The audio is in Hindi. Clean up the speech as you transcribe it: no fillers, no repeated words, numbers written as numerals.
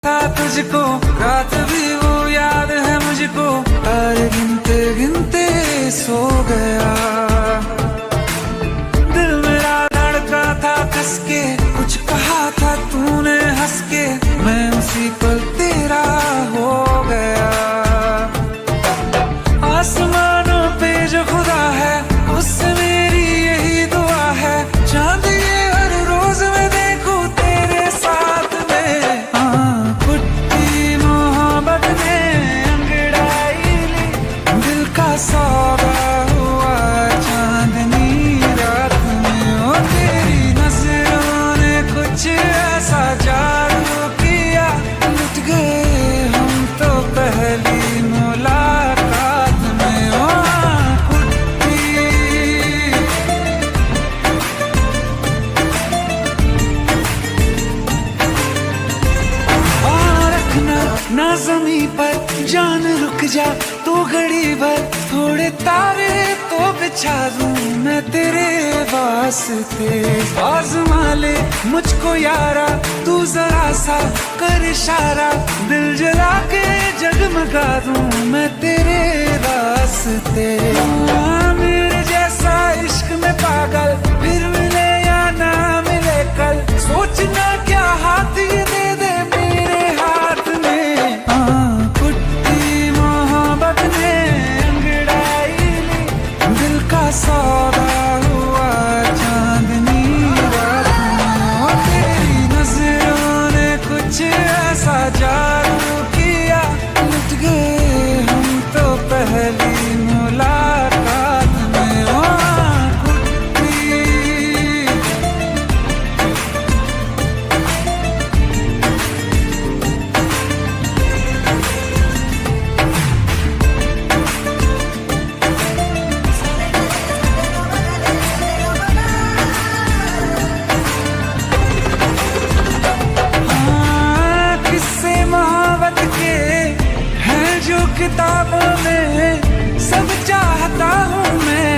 था तुझको, रात भी वो याद है मुझको, तारे गिनते गिनते सो गया। दिल मेरा धड़का था कस के, कुछ कहा था तूने हंस के, मैं उसी पल तेरा हो गया। आसमानों पे जो खुदा है उससे मेरी यही दुआ है, चांद ये हर रोज मैं देखूं तेरे साथ में। पुट्टी मोहब्बत ने अंगड़ाई ली, दिल का सौदा हुआ चांदनी रात में। ओ तेरी नजरों ने कुछ ऐसा जादू किया, लुट गए हम तो पहली मुलाकात में। ओ ना जमी पर जान रुक जा तो घड़ी भर, थोड़े तारे तो बिछा दूं मैं तेरे वास्ते। आज़मा ले मुझको यारा तू जरा सा कर इशारा, दिल जला के जगमगा दूं मैं तेरे वास्ते। मेरे जैसा इश्क में पागल फिर मिले या ना मिले कल, सोचना क्या हाथ ये दे दे मेरे हाथ में। पुट्टी मोहब्बत ने अंगड़ाई ली, दिल का सौदा हुआ चांदनी रात में। ओ तेरी नजरों ने कुछ ऐसा जादू किया, लुट गए हम तो पहली मुलाकात में। ओ किताबों में सब चाहता हूँ मैं,